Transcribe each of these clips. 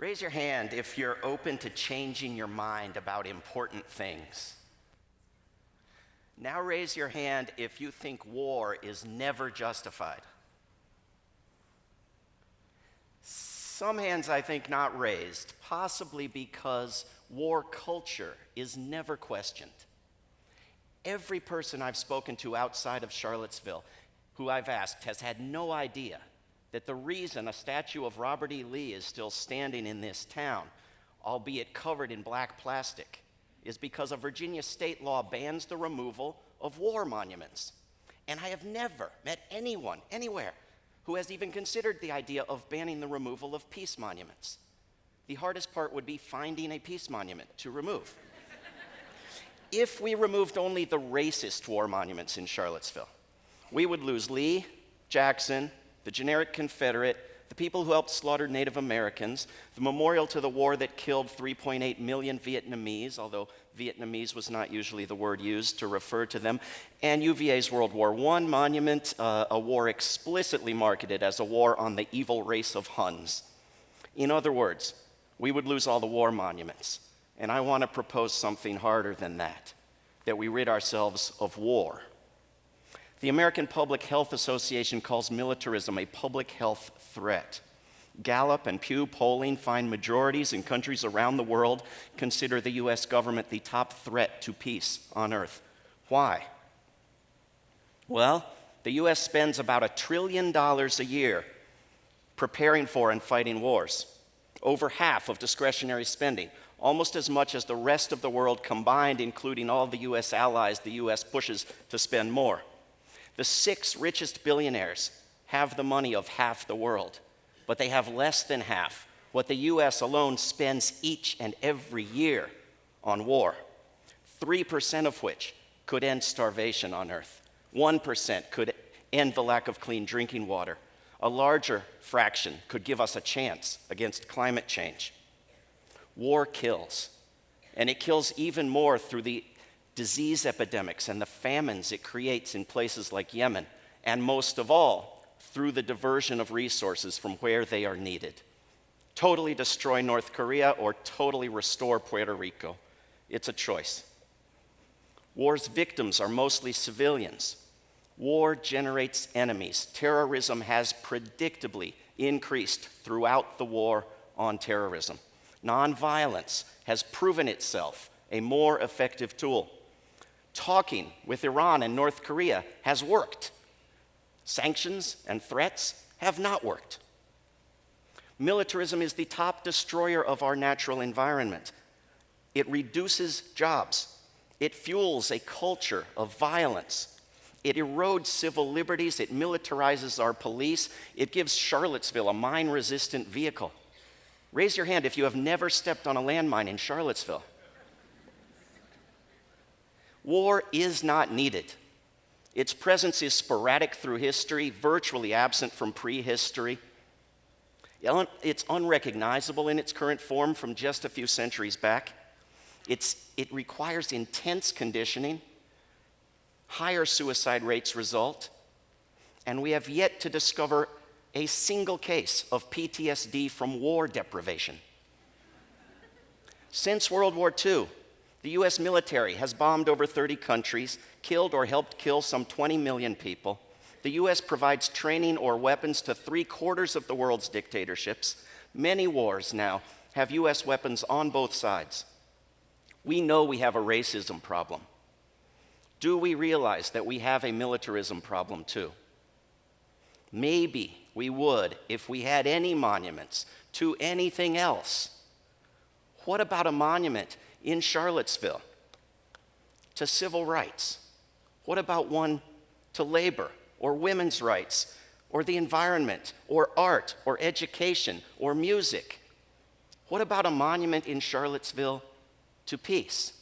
Raise your hand if you're open to changing your mind about important things. Now raise your hand if you think war is never justified. Some hands, I think, not raised, possibly because war culture is never questioned. Every person I've spoken to outside of Charlottesville who I've asked has had no idea that the reason a statue of Robert E. Lee is still standing in this town, albeit covered in black plastic, is because a Virginia state law bans the removal of war monuments. And I have never met anyone, anywhere, who has even considered the idea of banning the removal of peace monuments. The hardest part would be finding a peace monument to remove. If we removed only the racist war monuments in Charlottesville, we would lose Lee, Jackson, the generic Confederate, the people who helped slaughter Native Americans, the memorial to the war that killed 3.8 million Vietnamese, although Vietnamese was not usually the word used to refer to them, and UVA's World War I monument, a war explicitly marketed as a war on the evil race of Huns. In other words, we would lose all the war monuments. And I want to propose something harder than that we rid ourselves of war. The American Public Health Association calls militarism a public health threat. Gallup and Pew polling find majorities in countries around the world consider the US government the top threat to peace on earth. Why? Well, the US spends about $1 trillion a year preparing for and fighting wars. Over half of discretionary spending, almost as much as the rest of the world combined, including all the US allies the US pushes to spend more. The 6 richest billionaires have the money of half the world, but they have less than half what the US alone spends each and every year on war, 3% of which could end starvation on Earth. 1% could end the lack of clean drinking water. A larger fraction could give us a chance against climate change. War kills, and it kills even more through the disease epidemics and the famines it creates in places like Yemen, and most of all, through the diversion of resources from where they are needed. Totally destroy North Korea or totally restore Puerto Rico. It's a choice. War's victims are mostly civilians. War generates enemies. Terrorism has predictably increased throughout the war on terrorism. Nonviolence has proven itself a more effective tool. Talking with Iran and North Korea has worked. Sanctions and threats have not worked. Militarism is the top destroyer of our natural environment. It reduces jobs. It fuels a culture of violence. It erodes civil liberties. It militarizes our police. It gives Charlottesville a mine-resistant vehicle. Raise your hand if you have never stepped on a landmine in Charlottesville. War is not needed. Its presence is sporadic through history, virtually absent from prehistory. It's unrecognizable in its current form from just a few centuries back. It requires intense conditioning. Higher suicide rates result. And we have yet to discover a single case of PTSD from war deprivation. Since World War II, the US military has bombed over 30 countries, killed or helped kill some 20 million people. The US provides training or weapons to 3/4 of the world's dictatorships. Many wars now have US weapons on both sides. We know we have a racism problem. Do we realize that we have a militarism problem too? Maybe we would if we had any monuments to anything else. What about a monument in Charlottesville to civil rights? What about one to labor or women's rights or the environment or art or education or music? What about a monument in Charlottesville to peace?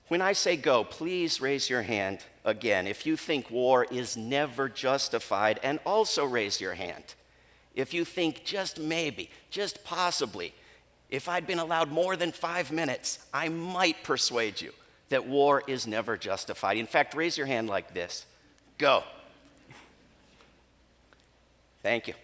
When I say go, please raise your hand again if you think war is never justified, and also raise your hand if you think just maybe, just possibly, if I'd been allowed more than 5 minutes, I might persuade you that war is never justified. In fact, raise your hand like this. Go. Thank you.